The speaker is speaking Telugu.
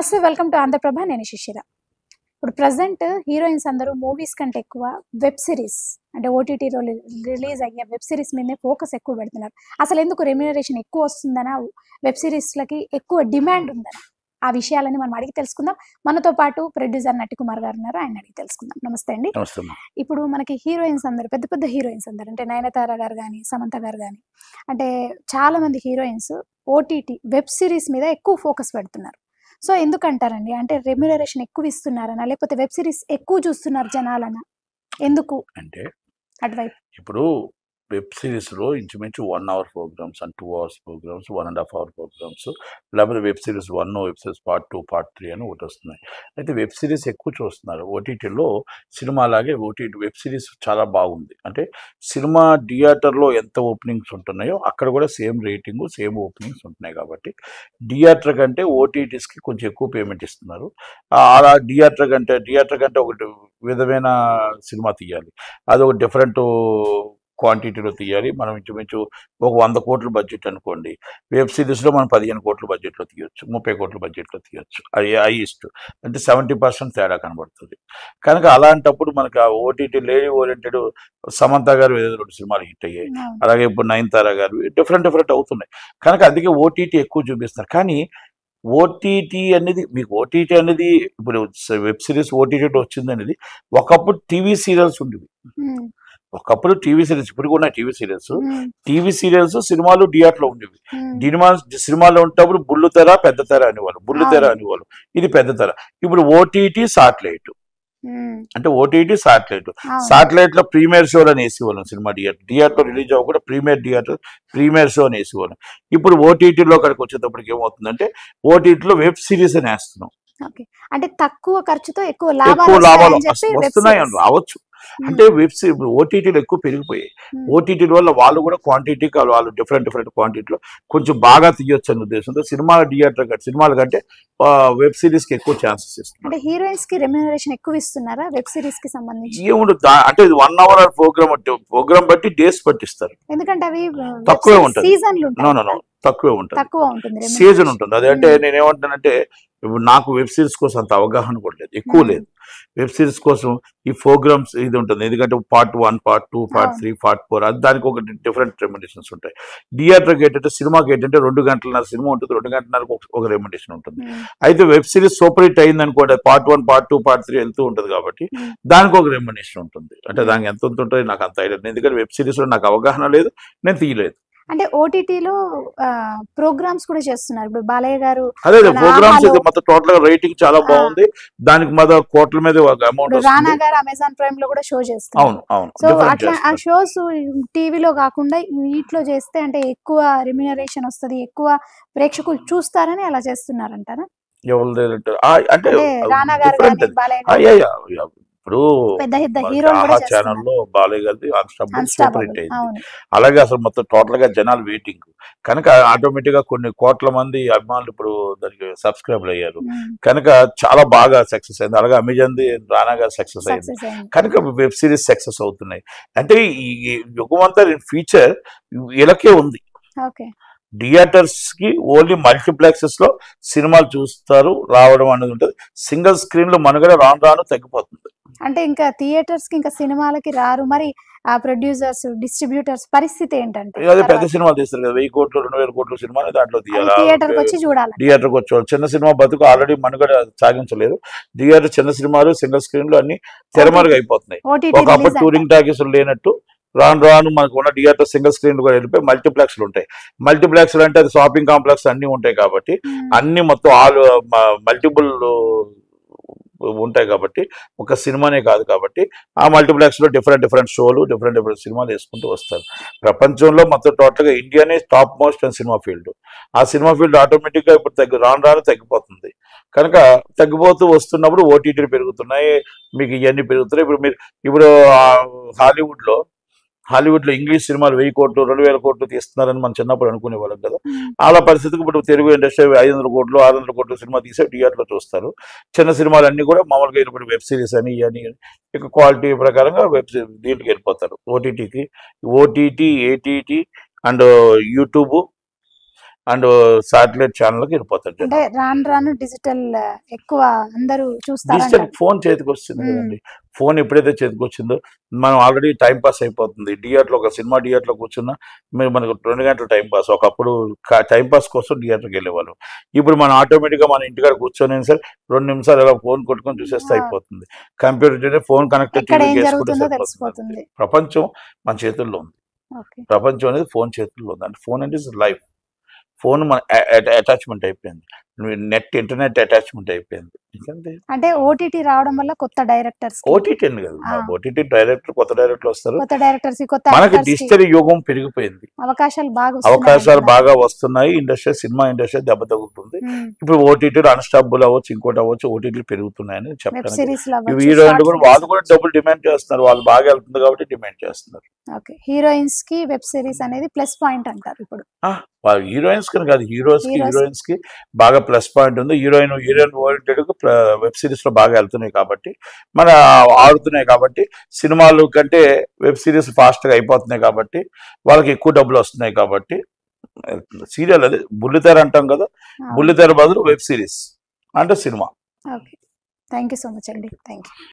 నమస్తే, వెల్కమ్ టు ఆంధ్రప్రభ. నేను శిశిర. ఇప్పుడు ప్రజెంట్ హీరోయిన్స్ అందరూ మూవీస్ కంటే ఎక్కువ వెబ్ సిరీస్ అంటే ఓటీటీలో రిలీజ్ అయ్యే వెబ్ సిరీస్ మీదే ఫోకస్ ఎక్కువ పెడుతున్నారు. అసలు ఎందుకు రెమ్యూనరేషన్ ఎక్కువ వస్తుందనా, వెబ్ సిరీస్లకి ఎక్కువ డిమాండ్ ఉందనా, ఆ విషయాలని మనం అడిగి తెలుసుకుందాం. మనతో పాటు ప్రొడ్యూసర్ నటికుమార్ గారు ఉన్నారు, ఆయన అడిగి తెలుసుకుందాం. నమస్తే అండి. ఇప్పుడు మనకి హీరోయిన్స్ అందరూ పెద్ద పెద్ద హీరోయిన్స్ అందరూ అంటే నయనతార గారు కానీ, సమంత గారు కానీ, అంటే చాలా మంది హీరోయిన్స్ ఓటీటీ వెబ్ సిరీస్ మీద ఎక్కువ ఫోకస్ పెడుతున్నారు. సో ఎందుకంటారండి? అంటే రెమ్యూనరేషన్ ఎక్కువ ఇస్తున్నారనా, లేకపోతే వెబ్ సిరీస్ ఎక్కువ చూస్తున్నారు జనాలనా? ఎందుకు అంటే అటువైపు? ఇప్పుడు వెబ్ సిరీస్లో ఇంచుమించు 1 hour programmes and 2 hours programmes, 1.5 hour programmes, లేకపోతే web series 1, web series part 2, part 3 అని ఒకటి వస్తున్నాయి. అయితే వెబ్ సిరీస్ ఎక్కువ చూస్తున్నారు. ఓటీటీలో సినిమా లాగే ఓటీటీ వెబ్ సిరీస్ చాలా బాగుంది. అంటే సినిమా థియేటర్లో ఎంత ఓపెనింగ్స్ ఉంటున్నాయో అక్కడ కూడా సేమ్ రేటింగు, సేమ్ ఓపెనింగ్స్ ఉంటున్నాయి. కాబట్టి థియేటర్ కంటే ఓటీటీస్కి కొంచెం ఎక్కువ పేమెంట్ ఇస్తున్నారు. అలా థియేటర్ కంటే ఒకటి విధమైన సినిమా తీయాలి, అది ఒక డిఫరెంట్ క్వాంటిటీలో తీయాలి. మనం ఇంచుమించు ఒక 100 కోట్ల బడ్జెట్ అనుకోండి, వెబ్ సిరీస్లో మనం 15 కోట్ల బడ్జెట్లో తీయొచ్చు, 30 కోట్ల బడ్జెట్లో తీయొచ్చు. అది హైయెస్ట్ అంటే 70% తేడా కనబడుతుంది. కనుక అలాంటప్పుడు మనకు ఆ ఓటీటీ లేడీ ఓరియంటెడ్ సమంత గారు ఏదో 2 సినిమాలు హిట్ అయ్యాయి, అలాగే ఇప్పుడు నయనతార గారు డిఫరెంట్ అవుతున్నాయి. కనుక అందుకే ఓటీటీ ఎక్కువ చూపిస్తున్నారు. కానీ ఓటీటీ అనేది ఇప్పుడు వెబ్ సిరీస్ ఓటీటీలో వచ్చింది అనేది ఒకప్పుడు టీవీ సీరియల్స్ ఉండేవి. ఒకప్పుడు టీవీ సీరియల్స్, ఇప్పుడు కూడా టీవీ సీరియల్స్ సినిమాలు థియేటర్లో ఉండేవి. సినిమాలో ఉంటప్పుడు బుల్లు తెర, పెద్ద తెర అనేవాళ్ళు. బుల్లు తెర అనేవాళ్ళు, ఇది పెద్ద తెర. ఇప్పుడు ఓటీటీ సాటిలైట్, అంటే ఓటీటీ సాటిలైట్ లో ప్రీమియర్ షోలు అని వేసేవాళ్ళం. సినిమా థియేటర్ రిలీజ్ అవ్వకుండా ప్రీమియర్ షో అని వేసేవాళ్ళం. ఇప్పుడు ఓటీటీలో అక్కడికి వచ్చేటప్పటికి ఏమవుతుందంటే ఓటీటీలో వెబ్ సిరీస్ అని వేస్తున్నాం. అంటే తక్కువ ఖర్చుతో ఎక్కువ లాభాలు వస్తున్నాయి అని రావచ్చు. అంటే వెబ్ సిరీస్ ఇప్పుడు ఓటీటీలో ఎక్కువ పెరిగిపోయాయి. ఓటీటీ వల్ల వాళ్ళు కూడా క్వాంటిటీ వాళ్ళు డిఫరెంట్ క్వాంటిటీలో కొంచెం బాగా తీయొచ్చు అనే ఉద్దేశంతో సినిమాల కంటే వెబ్ సిరీస్ కి ఎక్కువ ఛాన్సెస్ ఇస్తున్నారు. అంటే హీరోయిన్స్ కి రెమ్యూనరేషన్ ఎక్కువ ఇస్తున్నారా వెబ్ సిరీస్ కి సంబంధించి? ఏముండదు, అంటే ఇది 1 అవర్ ప్రోగ్రామ్ బట్టి డేస్ పట్టిస్తారు. ఎందుకంటే అవి తక్కువే ఉంటుంది, తక్కువే ఉంటుంది, సీజన్ ఉంటుంది. అదే అంటే నేనేమంటానంటే ఇప్పుడు నాకు వెబ్ సిరీస్ కోసం అంత అవగాహన కూడా లేదు, ఎక్కువ లేదు. వెబ్ సిరీస్ కోసం ఈ ప్రోగ్రామ్స్ ఇది ఉంటుంది, ఎందుకంటే పార్ట్ 1, పార్ట్ 2, పార్ట్ 3, పార్ట్ 4 అది దానికి ఒక డిఫరెంట్ రెమ్యునరేషన్స్ ఉంటాయి. థియేటర్కి ఏంటంటే సినిమాకి ఏంటంటే 2 గంటలన్నర సినిమా ఉంటుంది, 2 గంటలన్నరకు ఒక రెమ్యునరేషన్ ఉంటుంది. అయితే వెబ్ సిరీస్ సూపర్ హిట్ అయింది అనుకోండి, పార్ట్ 1, పార్ట్ 2, పార్ట్ 3 వెళ్తూ ఉంటుంది కాబట్టి దానికి ఒక రెమ్యునరేషన్ ఉంటుంది. అంటే దానికి ఎంత ఉంటుంది నాకు అంత ఐడియా, ఎందుకంటే వెబ్ సిరీస్లో నాకు అవగాహన లేదు, నేను తీయలేదు. అంటే ఓటీటీలో ప్రోగ్రామ్స్ కూడా చేస్తున్నారు. ఇప్పుడు బాలయ్య గారు అదే ప్రోగ్రామ్స్ మొత్తం టోటల్ గా రేటింగ్ చాలా బాగుంది, దానికి మొదలు కోట్ల మీద అమౌంట్. రానా గారు అమెజాన్ ప్రైమ్ లో కూడా షో చేస్తారు. సో అట్లా ఆ షోస్ టీవీలో కాకుండా వీటిలో చేస్తే అంటే ఎక్కువ రెమ్యూనరేషన్ వస్తుంది, ఎక్కువ ప్రేక్షకులు చూస్తారని అలా చేస్తున్నారంటారా? అంటే రానా గారు కానీ బాలయ్య గారు ఇప్పుడు ఛానల్లో బాలయ్య గారిది సూపర్ హిట్ అయింది. అలాగే అసలు మొత్తం టోటల్ గా జనాలు వెయిటింగ్, కనుక ఆటోమేటిక్ గా కొన్ని కోట్ల మంది అభిమానులు ఇప్పుడు దానికి సబ్స్క్రైబర్ అయ్యారు, కనుక చాలా బాగా సక్సెస్ అయింది. అలాగే అమెజాన్ ది రానా గారు సక్సెస్ అయింది, కనుక వెబ్ సిరీస్ సక్సెస్ అవుతున్నాయి. అంటే ఈ యుగమంతా ఫ్యూచర్ ఇలాగే ఉంది. థియేటర్స్ కి ఓన్లీ మల్టీప్లెక్సెస్ లో సినిమాలు చూస్తారు, రావడం అనేది ఉంటుంది. సింగిల్ స్క్రీన్ లో మనుగడ రాను తగ్గిపోతుంది. అంటే ఇంకా థియేటర్స్ కి ఇంకా సినిమాలకి రారు. మరి ఆ ప్రొడ్యూసర్స్, డిస్ట్రిబ్యూటర్స్ పరిస్థితి ఏంటంటే అదే పెద్ద సినిమాలు తీస్తారు కదా, 1000 కోట్లు 2000 కోట్ల సినిమాని దాంట్లో తీయాలి, థియేటర్కి వచ్చి చూడాలి. థియేటర్కి వచ్చి చిన్న సినిమా బతుకు ఆల్రెడీ మనుగడ సాగించలేదు. థియేటర్ చిన్న సినిమాలు సింగిల్ స్క్రీన్ లో అన్ని తెరమరుగు అయిపోతున్నాయి. ఒకప్పుడు టూరింగ్ టాకీస్ లేనట్టు రాను మనకు ఉన్న థియేటర్ సింగిల్ స్క్రీన్ కూడా వెళ్ళిపోయి మల్టీప్లెక్స్లు ఉంటాయి. మల్టీప్లెక్స్లు అంటే అది షాపింగ్ కాంప్లెక్స్ అన్ని ఉంటాయి కాబట్టి అన్ని మొత్తం మల్టిపుల్ ఉంటాయి కాబట్టి ఒక సినిమానే కాదు కాబట్టి ఆ మల్టీప్లెక్స్ లో డిఫరెంట్ షోలు డిఫరెంట్ సినిమాలు వేసుకుంటూ వస్తారు. ప్రపంచంలో మొత్తం టోటల్ గా ఇండియానే top most and cinema field. ఆ సినిమా ఫీల్డ్ ఆటోమేటిక్ గా ఇప్పుడు రాను తగ్గిపోతుంది. కనుక తగ్గిపోతూ వస్తున్నప్పుడు ఓటీటీలు పెరుగుతున్నాయి, మీకు ఇవన్నీ పెరుగుతున్నాయి. ఇప్పుడు హాలీవుడ్ లో ఇంగ్లీష్ సినిమాలు 1000 కోట్లు 2000 కోట్లు తీస్తున్నారని మనం చిన్నప్పుడు అనుకునేవాళ్ళం కదా. అలా పరిస్థితికి ఇప్పుడు తెలుగు ఇండస్ట్రీ 500 కోట్లు 600 కోట్లు సినిమా తీసే థియేటర్లో చూస్తారు. చిన్న సినిమాలు అన్ని కూడా మామూలుగా ఇప్పుడు వెబ్ సిరీస్ అని ఇవన్నీ ఇక క్వాలిటీ ప్రకారంగా వెబ్ సిరీస్ దీంట్కి వెళ్ళిపోతారు. OTT, ATT and YouTube and satellite ఛానల్కి వెళ్ళిపోతారు జనం. అంటే రాను రాను డిజిటల్ ఎక్కువ అందరూ డిజిటల్ చూస్తారంటారు. ఫోన్ చేతికి వచ్చింది మ్మ్. కదండి. ఫోన్ ఎప్పుడైతే చేతికి వచ్చిందో మనం ఆల్రెడీ టైం పాస్ అయిపోతుంది. థియేటర్లో ఒక సినిమా థియేటర్లో కూర్చున్నా మీరు మనకు 2 గంటలు టైం పాస్. ఒకప్పుడు టైం పాస్ కోసం థియేటర్కి వెళ్ళేవాళ్ళు. ఇప్పుడు మనం ఆటోమేటిక్గా మన ఇంటికాడ కూర్చొని సరే 2 నిమిషాలు అలా ఫోన్ కొట్టుకొని చూసేస్తే అయిపోతుంది. కంప్యూటర్ ఫోన్ కనెక్ట్ ఎక్కడ ఏం చేసుకుంటే జరుగుతుందో సరిపోతుంది. తెలిసిపోతుంది. ప్రపంచం మన చేతుల్లో ఉంది. ఓకే. ప్రపంచం అనేది ఫోన్ చేతుల్లో ఉంది. అంటే ఫోన్ అంటే ఇస్ లైఫ్. ఫోన్ మన అటాచ్మెంట్ అయిపోయింది. నెట్ ఇంటర్నెట్ అటాచ్మెంట్ అయిపోయింది. ఎందుకంటే అంటే ఓటీటీ రావడం వల్ల కొత్త డైరెక్టర్స్ ఓటీటీ అని కాదు, ఆ. ఓటీటీ డైరెక్టర్ కొత్త డైరెక్టర్ వస్తారు. కొత్త డైరెక్టర్స్ కొత్త మనకి actors కి డిజిటల్ యుగం పెరిగిపోయింది. అవకాశాలు బాగా వస్తున్నాయి అవకాశాలు అంటున్నారు. బాగా వస్తున్నాయి. ఇండస్ట్రీ సినిమా ఇండస్ట్రీ దెబ్బ తగ్గుతుంది. మ్మ్. ఇప్పుడు ఓటీటీలు అన్స్టాబుల్ అవ్వచ్చు, ఇంకోటి అవ్వచ్చు, ఓటీటీలు పెరుగుతున్నాయని వెబ్ చెప్పడానికి. సిరీస్ లో ఇవి అవ్వచ్చు, హీరోయిన్లు షార్ట్ కూడా ఫిల్మ్స్ వాళ్ళు కూడా డబ్బులు డిమాండ్ చేస్తున్నారు. వాళ్ళు బాగా వెళ్తుంది కాబట్టి డిమాండ్ చేస్తున్నారు. ఓకే. హీరోయిన్స్ కి వెబ్ సిరీస్ అనేది ప్లస్ పాయింట్ అంటారు ఇప్పుడు. వాళ్ళు హీరోయిన్స్ కి కాదు, Heroes. హీరోయిన్స్ కి బాగా ప్లస్ పాయింట్ ఉంది. హీరోయిన్ ఓరియంటెడ్ వెబ్ సిరీస్ లో బాగా వెళ్తున్నాయి కాబట్టి మన ఆడుతున్నాయి కాబట్టి సినిమాలు కంటే వెబ్ సిరీస్ ఫాస్ట్ గా అయిపోతున్నాయి కాబట్టి వాళ్ళకి ఎక్కువ డబ్బులు వస్తున్నాయి కాబట్టి సీరియల్ అదే బుల్లితెర అంటాం కదా, బుల్లితెర బదులు వెబ్ సిరీస్ అంటే cinema. Okay. Thank you so much అండి. Thank you.